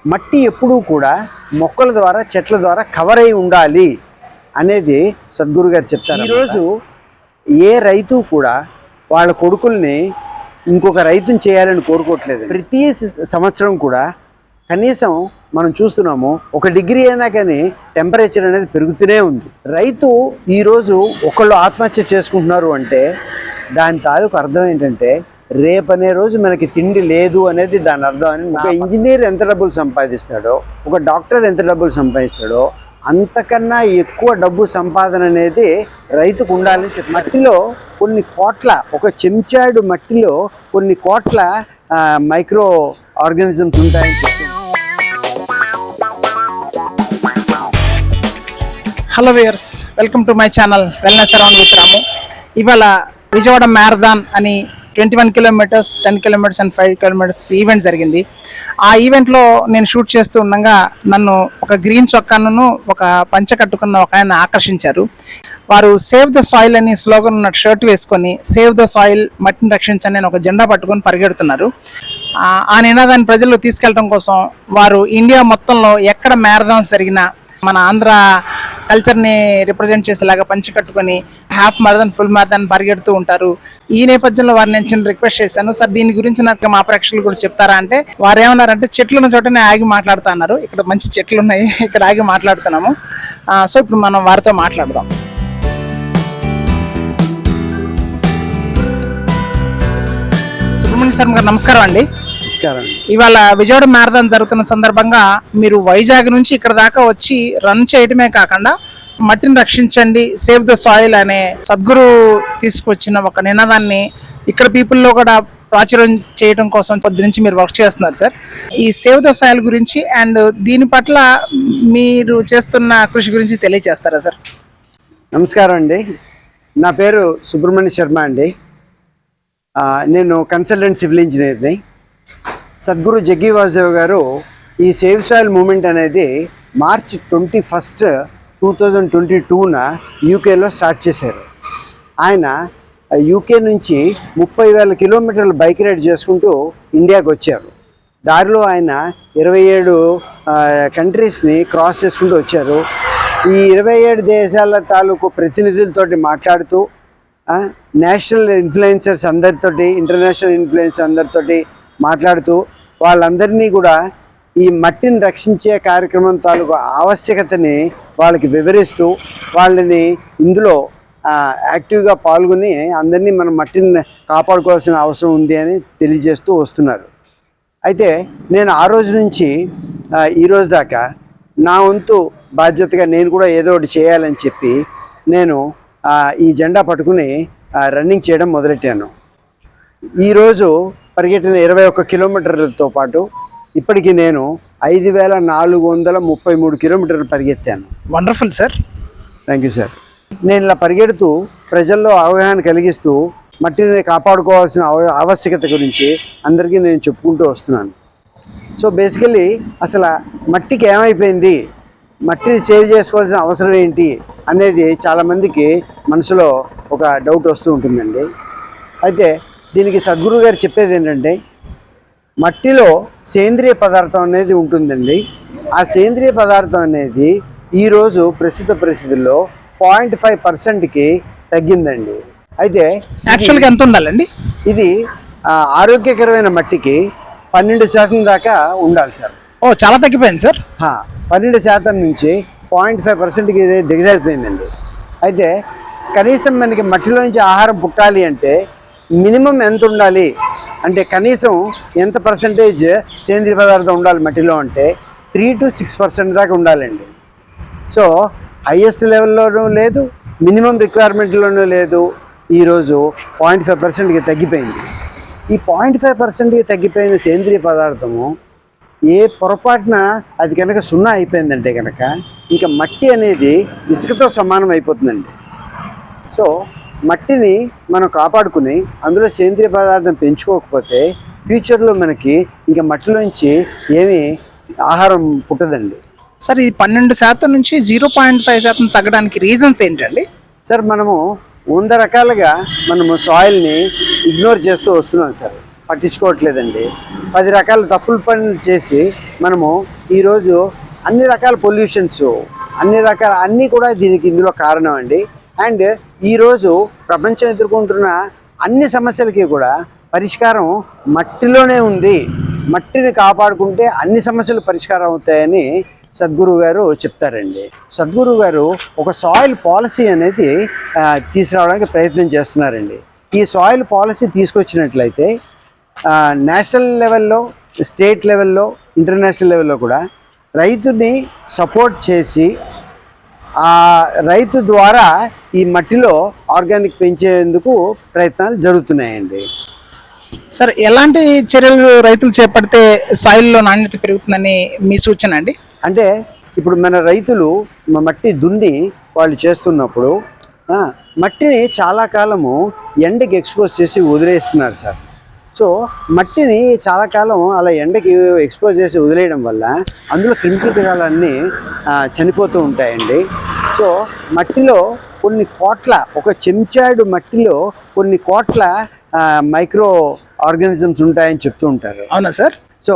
మట్టి ఎప్పుడూ కూడా మొక్కల ద్వారా చెట్ల ద్వారా కవర్ అయి ఉండాలి అనేది సద్గురు గారు చెప్తారు. ఈరోజు ఏ రైతు కూడా వాళ్ళ కొడుకుల్ని ఇంకొక రైతుని చేయాలని కోరుకోవట్లేదు. ప్రతి సంవత్సరం కూడా కనీసం మనం చూస్తున్నాము 1 డిగ్రీ అయినా కానీ టెంపరేచర్ అనేది పెరుగుతూనే ఉంది. రైతు ఈరోజు ఒకళ్ళు ఆత్మహత్య చేసుకుంటున్నారు అంటే దాని తాలూకు అర్థం ఏంటంటే రేపనే రోజు మనకి తిండి లేదు అనేది దాని అర్థం. అని ఒక ఇంజనీర్ ఎంత డబ్బులు సంపాదిస్తాడో, ఒక డాక్టర్ ఎంత డబ్బులు సంపాదిస్తాడో అంతకన్నా ఎక్కువ డబ్బు సంపాదన అనేది రైతుకు ఉండాలని చెప్పి మట్టిలో కొన్ని కోట్ల, ఒక చెంచాడు మట్టిలో కొన్ని కోట్ల మైక్రో ఆర్గానిజమ్స్ ఉంటాయని చెప్పి. Hello viewers, welcome to my channel wellness around with Ramu. ఇవాళ విజయవాడ మ్యారథాన్ అని 21 kilometres, 10 kilometres and 5 kilometres event జరిగింది. ఆ ఈవెంట్లో నేను షూట్ చేస్తూ ఉండగా నన్ను ఒక గ్రీన్ చొక్కాను ఒక పంచ కట్టుకున్న ఒక ఆయన ఆకర్షించారు. వారు సేవ్ ద సాయిల్ అని స్లోగన్ ఉన్న షర్ట్ వేసుకొని సేవ్ ద సాయిల్, మట్టిని రక్షించని ఒక జెండా పట్టుకొని పరిగెడుతున్నారు. ఆ నినాదాన్ని ప్రజల్లో తీసుకెళ్ళడం కోసం వారు ఇండియా మొత్తంలో ఎక్కడ మ్యారథాన్స్ జరిగినా మన ఆంధ్ర కల్చర్ని రిప్రజెంట్ చేసేలాగా పంచి కట్టుకొని హాఫ్ మ్యారథాన్, ఫుల్ మ్యారథాన్ పరిగెడుతూ ఉంటారు. ఈ నేపథ్యంలో వారిని నేను చిన్న రిక్వెస్ట్ చేశాను, సార్ దీని గురించి నాకు మా ప్రేక్షకులు కూడా చెప్తారా అంటే వారు ఏమన్నారంటే చెట్లు ఉన్న చోటనే ఆగి మాట్లాడుతా అన్నారు. ఇక్కడ మంచి చెట్లు ఉన్నాయి, ఇక్కడ ఆగి మాట్లాడుతున్నాము. సో ఇప్పుడు మనం వారితో మాట్లాడదాం. సుబ్రహ్మణ్య శర్మ గారు నమస్కారం అండి. ఇవాళ విజయవాడ మ్యారథాన్ జరుగుతున్న సందర్భంగా మీరు వైజాగ్ నుంచి ఇక్కడ దాకా వచ్చి రన్ చేయటమే కాకుండా మట్టిని రక్షించండి, సేవ్ ద సాయిల్ అనే సద్గురు తీసుకొచ్చిన ఒక నినాదాన్ని ఇక్కడ పీపుల్లో కూడా ప్రాచుర్యం చేయడం కోసం పొద్దు నుంచి మీరు వర్క్ చేస్తున్నారు సార్. ఈ సేవ్ ద సాయిల్ గురించి అండ్ దీని పట్ల మీరు చేస్తున్న కృషి గురించి తెలియజేస్తారా సార్? నమస్కారం అండి, నా పేరు సుబ్రహ్మణ్య శర్మ అండి. నేను కన్సల్టెంట్ సివిల్ ఇంజనీర్ని. సద్గురు జగ్గి వాసుదేవ్ గారు ఈ సేవ్ సాయిల్ మూమెంట్ అనేది మార్చ్ 21, 2022న యూకేలో స్టార్ట్ చేశారు. ఆయన యూకే నుంచి 30,000 కిలోమీటర్లు బైక్ రైడ్ చేసుకుంటూ ఇండియాకి వచ్చారు. దారిలో ఆయన 27 కంట్రీస్ని క్రాస్ చేసుకుంటూ వచ్చారు. ఈ 27 దేశాల తాలూకు ప్రతినిధులతోటి మాట్లాడుతూ నేషనల్ ఇన్ఫ్లుయెన్సర్స్ అందరితోటి, ఇంటర్నేషనల్ ఇన్ఫ్లుయెన్సర్స్ అందరితోటి మాట్లాడుతూ వాళ్ళందరినీ కూడా ఈ మట్టిని రక్షించే కార్యక్రమం తాలూకు ఆవశ్యకతని వాళ్ళకి వివరిస్తూ వాళ్ళని ఇందులో యాక్టివ్గా పాల్గొని అందరినీ మనం మట్టిని కాపాడుకోవాల్సిన అవసరం ఉంది అని తెలియజేస్తూ వస్తున్నారు. అయితే నేను ఆ రోజు నుంచి ఈ రోజు దాకా నా వంతు బాధ్యతగా నేను కూడా ఏదో ఒకటి చేయాలని చెప్పి నేను ఈ జెండా పట్టుకుని రన్నింగ్ చేయడం మొదలెట్టాను. ఈరోజు పరిగెట్టిన 21 కిలోమీటర్లతో పాటు ఇప్పటికి నేను 5,433 కిలోమీటర్లు పరిగెత్తాను. Wonderful sir, thank you sir. నేను ఇలా పరిగెడుతూ ప్రజల్లో అవగాహన కలిగిస్తూ మట్టిని కాపాడుకోవాల్సిన ఆవశ్యకత గురించి అందరికీ నేను చెప్పుకుంటూ వస్తున్నాను. సో బేసికలీ అసలు మట్టికి ఏమైపోయింది, మట్టిని సేవ్ చేసుకోవాల్సిన అవసరం ఏంటి అనేది చాలామందికి మనసులో ఒక డౌట్ వస్తూ ఉంటుందండి. అయితే దీనికి సద్గురు గారు చెప్పేది ఏంటంటే మట్టిలో సేంద్రియ పదార్థం అనేది ఉంటుందండి. ఆ సేంద్రియ పదార్థం అనేది ఈరోజు ప్రస్తుత పరిస్థితుల్లో 0.5%కి తగ్గిందండి. అయితే యాక్చువల్గా ఎంత ఉండాలండి? ఇది ఆరోగ్యకరమైన మట్టికి 12% దాకా ఉండాలి సార్. ఓ, చాలా తగ్గిపోయింది సార్. 12% నుంచి 0.5%కి దిగజారిపోయిందండి. అయితే కనీసం మనకి మట్టిలోంచి ఆహారం పుట్టాలి అంటే మినిమం ఎంత ఉండాలి అంటే కనీసం ఎంత పర్సంటేజ్ సేంద్రియ పదార్థం ఉండాలి మట్టిలో అంటే 3 to 6% దాకా ఉండాలండి. సో హైయెస్ట్ లెవెల్లోనూ లేదు, మినిమం రిక్వైర్మెంట్లోనూ లేదు. ఈరోజు 0.5%కి తగ్గిపోయింది. ఈ 0.5%కి తగ్గిపోయిన సేంద్రియ పదార్థము ఏ పొరపాటున అది కనుక 0 అయిపోయిందంటే కనుక ఇంకా మట్టి అనేది ఇసుకతో సమానం అయిపోతుందండి. సో మట్టిని మనం కాపాడుకుని అందులో సేంద్రియ పదార్థం పెంచుకోకపోతే ఫ్యూచర్లో మనకి ఇంకా మట్టిలోంచి ఏమీ ఆహారం పుట్టదండి. సార్, ఇది 12% నుంచి 0.5% తగ్గడానికి రీజన్స్ ఏంటండి? సార్, మనము 100 రకాలుగా మనము సాయిల్ని ఇగ్నోర్ చేస్తూ వస్తున్నాం సార్. పట్టించుకోవట్లేదండి. 10 రకాల తప్పులు పనులు చేసి మనము ఈరోజు అన్ని రకాల పొల్యూషన్స్ అన్నీ కూడా ఇందులో కారణం అండి. అండ్ ఈరోజు ప్రపంచం ఎదుర్కొంటున్న అన్ని సమస్యలకి కూడా పరిష్కారం మట్టిలోనే ఉంది. మట్టిని కాపాడుకుంటే అన్ని సమస్యలు పరిష్కారం అవుతాయని సద్గురు గారు చెప్తారండి. సద్గురు గారు ఒక సాయిల్ పాలసీ అనేది తీసుకురావడానికి ప్రయత్నం చేస్తున్నారండి. ఈ సాయిల్ పాలసీ తీసుకొచ్చినట్లయితే నేషనల్ లెవెల్లో, స్టేట్ లెవెల్లో, ఇంటర్నేషనల్ లెవెల్లో కూడా రైతుని సపోర్ట్ చేసి ఆ రైతు ద్వారా ఈ మట్టిలో ఆర్గానిక్ పెంచేందుకు ప్రయత్నాలు జరుగుతున్నాయండి. సార్, ఎలాంటి చర్యలు రైతులు చేపడితే సాయిల్లో నాణ్యత పెరుగుతుందని మీ సూచన అండి? అంటే ఇప్పుడు మన రైతులు మట్టి దున్ని వాళ్ళు చేస్తున్నప్పుడు మట్టిని చాలా కాలము ఎండకి ఎక్స్పోజ్ చేసి వదిలేస్తున్నారు సార్. సో మట్టిని చాలా కాలం అలా ఎండకి ఎక్స్పోజ్ చేసి వదిలేయడం వల్ల అందులో క్రిమికీటకాలన్నీ చనిపోతూ ఉంటాయండి. సో మట్టిలో కొన్ని కోట్ల, ఒక చెంచాడు మట్టిలో కొన్ని కోట్ల మైక్రో ఆర్గానిజమ్స్ ఉంటాయని చెప్తూ ఉంటారు. అవునా సార్? సో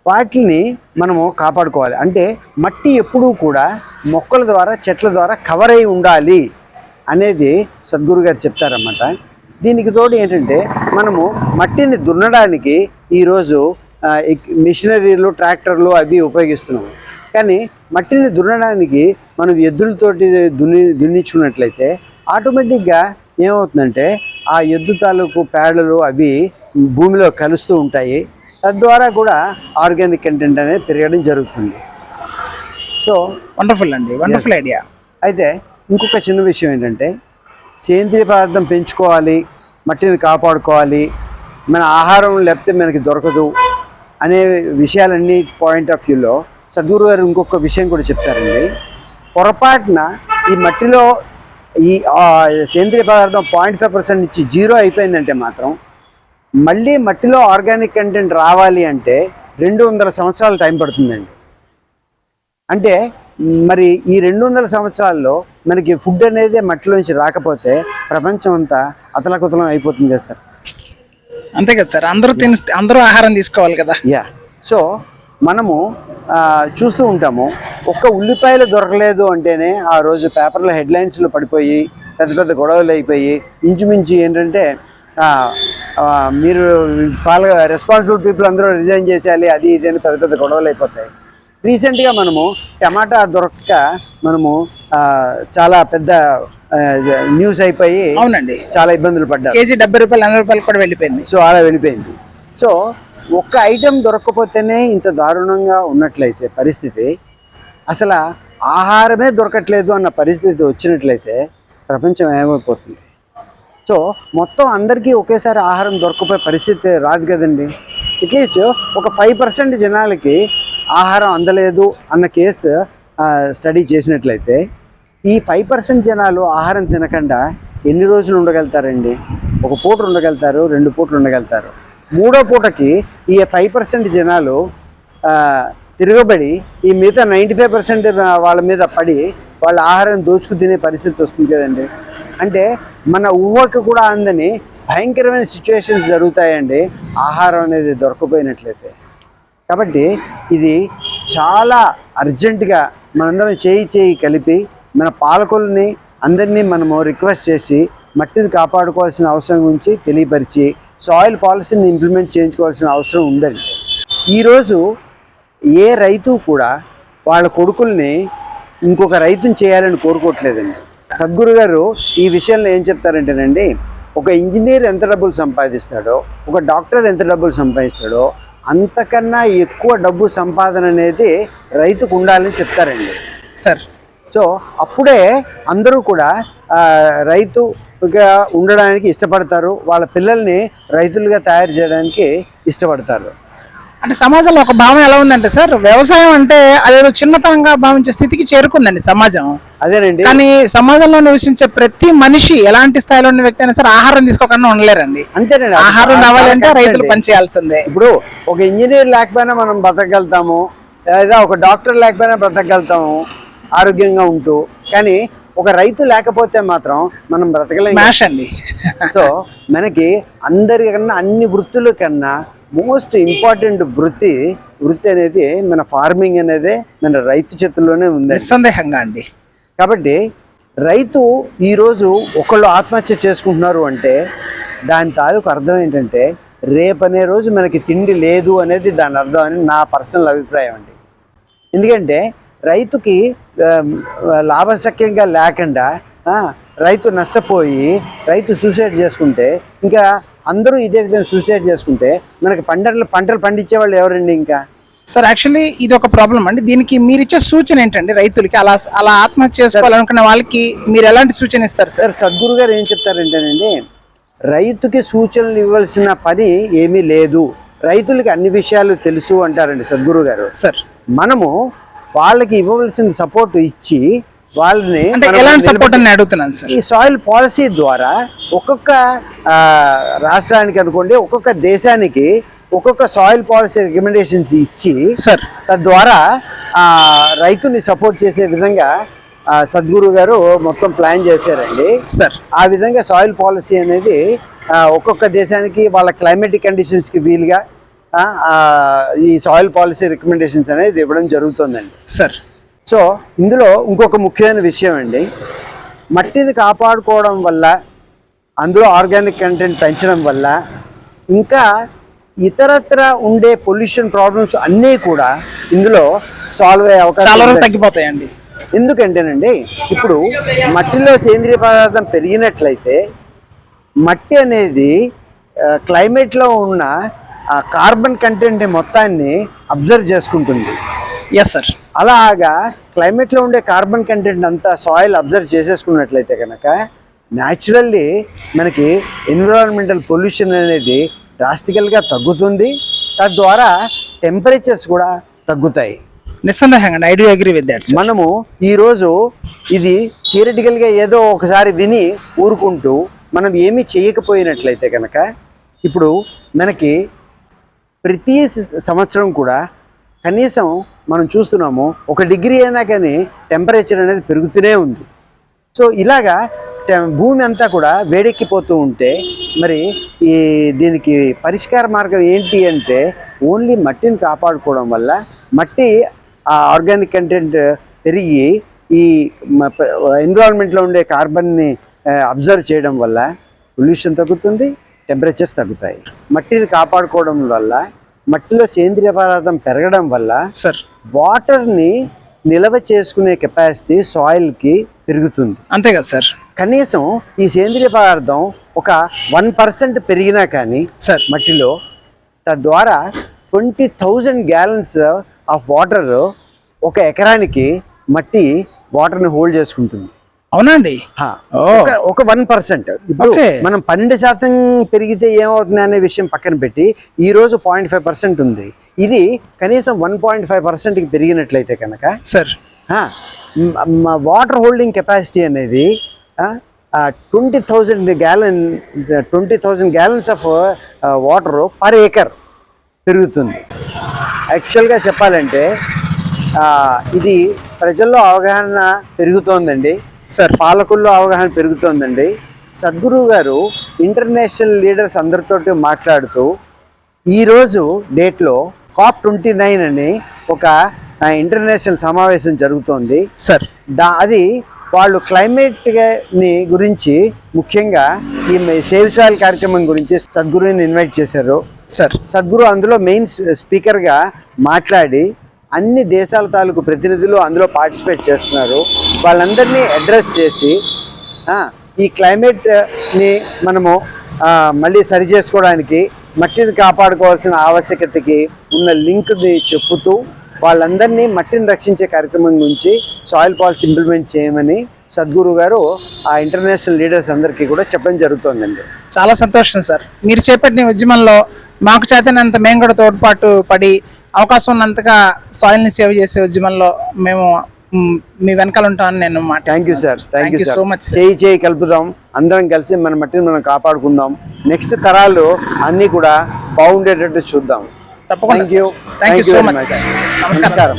వాటిని మనము కాపాడుకోవాలి. అంటే మట్టి ఎప్పుడూ కూడా మొక్కల ద్వారా, చెట్ల ద్వారా కవర్ అయి ఉండాలి అనేది సద్గురు గారు చెప్తారన్నమాట. దీనికి తోడు ఏంటంటే మనము మట్టిని దున్నడానికి ఈరోజు మిషనరీలు, ట్రాక్టర్లు అవి ఉపయోగిస్తున్నాము. కానీ మట్టిని దున్నడానికి మనం ఎద్దులతోటి దున్నించుకున్నట్లయితే ఆటోమేటిక్గా ఏమవుతుందంటే ఆ ఎద్దు తాలూకు పేడలు అవి భూమిలో కలుస్తూ ఉంటాయి. తద్వారా కూడా ఆర్గానిక్ కంటెంట్ అనేది పెరగడం జరుగుతుంది. సో వండర్ఫుల్ అండి, వండర్ఫుల్ ఐడియా. అయితే ఇంకొక చిన్న విషయం ఏంటంటే సేంద్రియ పదార్థం పెంచుకోవాలి, మట్టిని కాపాడుకోవాలి, మన ఆహారం లేకపోతే మనకి దొరకదు అనే విషయాలన్నీ పాయింట్ ఆఫ్ వ్యూలో సద్గురు గారు ఇంకొక విషయం కూడా చెప్తారండి. పొరపాటున ఈ మట్టిలో ఈ సేంద్రియ పదార్థం 0.5% నుంచి 0 అయిపోయిందంటే మాత్రం మళ్ళీ మట్టిలో ఆర్గానిక్ కంటెంట్ రావాలి అంటే 200 సంవత్సరాలు టైం పడుతుందండి. అంటే మరి ఈ 200 సంవత్సరాల్లో మనకి ఫుడ్ అనేది మట్టిలోంచి రాకపోతే ప్రపంచం అంతా అతలకుతలం అయిపోతుంది కదా సార్. అంతే కదా సార్, అందరూ ఆహారం తీసుకోవాలి కదా. సో మనము చూస్తూ ఉంటాము, ఒక్క ఉల్లిపాయలు దొరకలేదు అంటేనే ఆ రోజు పేపర్లో హెడ్లైన్స్లో పడిపోయి పెద్ద పెద్ద గొడవలు అయిపోయి ఇంచుమించు ఏంటంటే మీరు రెస్పాన్సిబుల్ పీపుల్ అందరూ రిజైన్ చేసేయాలి, అది ఇది అని పెద్ద పెద్ద గొడవలు అయిపోతాయి. రీసెంట్గా మనము టమాటా దొరక్క మనము చాలా పెద్ద న్యూస్ అయిపోయి, అవునండి, చాలా ఇబ్బందులు పడ్డారు. కేజీ 70 రూపాయలు 80 రూపాయలు కూడా వెళ్ళిపోయింది. సో అలా వెళ్ళిపోయింది. సో ఒక్క ఐటెం దొరకకపోతేనే ఇంత దారుణంగా ఉన్నట్లయితే పరిస్థితి, అసలు ఆహారమే దొరకట్లేదు అన్న పరిస్థితి వచ్చినట్లయితే ప్రపంచం ఏమైపోతుంది. సో మొత్తం అందరికీ ఒకేసారి ఆహారం దొరకపోయే పరిస్థితి రాదు కదండి. అట్లీస్ట్ ఒక 5% జనాలకి ఆహారం అందలేదు అన్న కేసు స్టడీ చేసినట్లయితే ఈ 5% జనాలు ఆహారం తినకుండా ఎన్ని రోజులు ఉండగలుగుతారండి? ఒక పూట ఉండగలుగుతారు, 2 పూటలు ఉండగలుగుతారు. 3వ పూటకి ఈ 5% జనాలు తిరగబడి ఈ మిగతా 95% వాళ్ళ మీద పడి వాళ్ళ ఆహారం దోచుకు తినే పరిస్థితి వస్తుంది కదండి. అంటే మన ఊహకు కూడా అందని భయంకరమైన సిచ్యువేషన్స్ జరుగుతాయండి ఆహారం అనేది దొరకపోయినట్లయితే. కాబట్టి ఇది చాలా అర్జెంటుగా మనందరం చేయి కలిపి మన పాలకుల్ని అందరినీ మనము రిక్వెస్ట్ చేసి మట్టిని కాపాడుకోవాల్సిన అవసరం గురించి తెలియపరిచి సాయిల్ పాలసీని ఇంప్లిమెంట్ చేయించుకోవాల్సిన అవసరం ఉందండి. ఈరోజు ఏ రైతు కూడా వాళ్ళ కొడుకుల్ని ఇంకొక రైతుని చేయాలని కోరుకోవట్లేదండి. సద్గురు గారు ఈ విషయంలో ఏం చెప్తారంటేనండి, ఒక ఇంజనీర్ ఎంత డబ్బులు సంపాదిస్తాడో, ఒక డాక్టర్ ఎంత డబ్బులు సంపాదిస్తాడో అంతకన్నా ఎక్కువ డబ్బు సంపాదన అనేది రైతుకు ఉండాలని చెప్తారండి సార్. సో అప్పుడే అందరూ కూడా రైతుగా ఉండడానికి ఇష్టపడతారు, వాళ్ళ పిల్లల్ని రైతులుగా తయారు చేయడానికి ఇష్టపడతారు. అంటే సమాజంలో ఒక భావన ఎలా ఉందంటే సార్, వ్యవసాయం అంటే అదేదో చిన్నతనంగా భావించే స్థితికి చేరుకుందండి సమాజం. అదేనండి. కానీ సమాజంలో నివసించే ప్రతి మనిషి ఎలాంటి స్థాయిలో ఉన్న వ్యక్తి అయినా సరే ఆహారం తీసుకోకుండా ఉండలేరండి. అంతేనండి. ఆహారం రావాలంటే రైతులు పనిచేయాల్సిందే. ఇప్పుడు ఒక ఇంజనీర్ లేకపోయినా మనం బ్రతకగలుగుతాము, లేదా ఒక డాక్టర్ లేకపోయినా బ్రతకగలుగుతాము ఆరోగ్యంగా ఉంటూ. కానీ ఒక రైతు లేకపోతే మాత్రం మనం బ్రతకలేం. స్మాష్ అండి. సో మనకి అందరికన్నా అన్ని వృత్తుల కన్నా మోస్ట్ ఇంపార్టెంట్ వృత్తి అనేది మన ఫార్మింగ్ అనేది మన రైతు చేతుల్లోనే ఉంది నిస్సందేహంగా అండి. కాబట్టి రైతు ఈరోజు ఒకళ్ళు ఆత్మహత్య చేసుకుంటున్నారు అంటే దాని తాలూకు అర్థం ఏంటంటే రేపనే రోజు మనకి తిండి లేదు అనేది దాని అర్థం అని నా పర్సనల్ అభిప్రాయం అండి. ఎందుకంటే రైతుకి లాభసక్యంగా లేకుండా రైతు నష్టపోయి రైతు సూసైడ్ చేసుకుంటే ఇంకా అందరూ ఇదే విధంగా సూసైడ్ చేసుకుంటే మనకి పంటలు పండించే వాళ్ళు ఎవరండి ఇంకా? సార్ యాక్చువల్లీ ఇది ఒక ప్రాబ్లం అండి. దీనికి మీరు ఇచ్చే సూచన ఏంటండి రైతులకి? అలా ఆత్మహత్య చేసుకోవాలనుకున్న వాళ్ళకి మీరు ఎలాంటి సూచన ఇస్తారు సార్? సద్గురు గారు ఏం చెప్తారంటేనండి, రైతుకి సూచనలు ఇవ్వాల్సిన పని ఏమీ లేదు, రైతులకి అన్ని విషయాలు తెలుసు అంటారండి సద్గురు గారు. సార్ మనము వాళ్ళకి ఇవ్వవలసిన సపోర్ట్ ఇచ్చి వాళ్ళని ఎలాంటి సపోర్ట్ అని అడుగుతున్నాను సార్. ఈ సాయిల్ పాలసీ ద్వారా ఒక్కొక్క రాష్ట్రానికి అనుకోండి, ఒక్కొక్క దేశానికి ఒక్కొక్క సాయిల్ పాలసీ రికమెండేషన్స్ ఇచ్చి సార్ తద్వారా రైతుని సపోర్ట్ చేసే విధంగా సద్గురు గారు మొత్తం ప్లాన్ చేశారండి సార్. ఆ విధంగా సాయిల్ పాలసీ అనేది ఒక్కొక్క దేశానికి వాళ్ళ క్లైమేటిక్ కండిషన్స్కి వీలుగా ఈ సాయిల్ పాలసీ రికమెండేషన్స్ అనేది ఇవ్వడం జరుగుతుందండి సార్. సో ఇందులో ఇంకొక ముఖ్యమైన విషయం అండి, మట్టిని కాపాడుకోవడం వల్ల అందులో ఆర్గానిక్ కంటెంట్ పెంచడం వల్ల ఇంకా ఇతరత్ర ఉండే పొల్యూషన్ ప్రాబ్లమ్స్ అన్నీ కూడా ఇందులో సాల్వ్ అయ్యే అవకాశం తగ్గిపోతాయండి. ఎందుకంటేనండి ఇప్పుడు మట్టిలో సేంద్రియ పదార్థం పెరిగినట్లయితే మట్టి అనేది క్లైమేట్లో ఉన్న కార్బన్ కంటెంట్ మొత్తాన్ని అబ్జర్వ్ చేసుకుంటుంది. Yes sir. అలాగా క్లైమేట్లో ఉండే కార్బన్ కంటెంట్ అంతా సాయిల్ అబ్జర్వ్ చేసేసుకున్నట్లయితే కనుక న్యాచురల్లీ మనకి ఎన్విరాన్మెంటల్ పొల్యూషన్ అనేది డ్రాస్టికల్గా తగ్గుతుంది, తద్వారా టెంపరేచర్స్ కూడా తగ్గుతాయి. నిస్సందేహంగా I do agree with that. మనము ఈరోజు ఇది థియరిటికల్గా ఏదో ఒకసారి విని ఊరుకుంటూ మనం ఏమీ చేయకపోయినట్లయితే కనుక ఇప్పుడు మనకి ప్రతి సంవత్సరం కూడా కనీసం మనం చూస్తున్నాము 1 డిగ్రీ అయినా కానీ టెంపరేచర్ అనేది పెరుగుతూనే ఉంది. సో ఇలాగా భూమి అంతా కూడా వేడెక్కిపోతూ ఉంటే మరి దీనికి పరిష్కార మార్గం ఏంటి అంటే ఓన్లీ మట్టిని కాపాడుకోవడం వల్ల మట్టి ఆర్గానిక్ కంటెంట్ పెరిగి ఈ ఎన్విరాన్మెంట్లో ఉండే కార్బన్ని అబ్జర్వ్ చేయడం వల్ల పొల్యూషన్ తగ్గుతుంది, టెంపరేచర్స్ తగ్గుతాయి. మట్టిని కాపాడుకోవడం వల్ల మట్టిలో సేంద్రియ పదార్థం పెరగడం వల్ల సార్ వాటర్ని నిల్వ చేసుకునే కెపాసిటీ సాయిల్కి పెరుగుతుంది. అంతే కదా సార్. కనీసం ఈ సేంద్రియ పదార్థం ఒక 1% పెరిగినా కానీ సార్ మట్టిలో తద్వారా 20,000 గ్యాలన్స్ ఆఫ్ వాటర్ ఒక ఎకరానికి మట్టి వాటర్ని హోల్డ్ చేసుకుంటుంది. అవునండి. ఒక 1%. ఇప్పుడు మనం 12% పెరిగితే ఏమవుతుంది అనే విషయం పక్కన పెట్టి ఈ రోజు 0.5% ఉంది. ఇది కనీసం 1.5%కి పెరిగినట్లయితే కనుక సార్ వాటర్ హోల్డింగ్ కెపాసిటీ అనేది 20,000 gallons of water per acre పెరుగుతుంది. యాక్చువల్గా చెప్పాలంటే ఇది ప్రజల్లో అవగాహన పెరుగుతోందండి సార్, పాలకుల్లో అవగాహన పెరుగుతోందండి. సద్గురు గారు ఇంటర్నేషనల్ లీడర్స్ అందరితో మాట్లాడుతూ ఈరోజు డేట్లో COP29 అని ఒక ఇంటర్నేషనల్ సమావేశం జరుగుతోంది సార్. అది వాళ్ళు క్లైమేట్ని గురించి ముఖ్యంగా ఈ సేవ్ సాయిల్ కార్యక్రమం గురించి సద్గురుని ఇన్వైట్ చేశారు సార్. సద్గురు అందులో మెయిన్ స్పీకర్గా మాట్లాడి అన్ని దేశాల తాలూకు ప్రతినిధులు అందులో పార్టిసిపేట్ చేస్తున్నారు. వాళ్ళందరినీ అడ్రస్ చేసి ఈ క్లైమేట్ని మనము మళ్ళీ సరి చేసుకోవడానికి మట్టిని కాపాడుకోవాల్సిన ఆవశ్యకతకి ఉన్న లింక్ని చెప్పుతూ వాళ్ళందరినీ మట్టిని రక్షించే కార్యక్రమం గురించి సాయిల్ పాలసీ ఇంప్లిమెంట్ చేయమని సద్గురు గారు ఆ ఇంటర్నేషనల్ లీడర్స్ అందరికీ కూడా చెప్పడం జరుగుతుందండి. చాలా సంతోషం సార్. మీరు చేపట్టిన ఉద్యమంలో మాకు చేతనంత మేము కూడా తోడ్పాటు పడి అవకాశం ఉన్నంతగా సాయిల్ని సేవ్ చేసే ఉద్యమంలో మేము మీ వెనకాల ఉంటామని నేను thank you sir. Thank you so much. చేయి కలుపుదాం, అందరం కలిసి మన మట్టిని మనం కాపాడుకుందాం. నెక్స్ట్ తరాలు అన్నీ కూడా బాగుండేటట్టు చూద్దాం. తప్పకుండా. Thank you so much. నమస్కారం.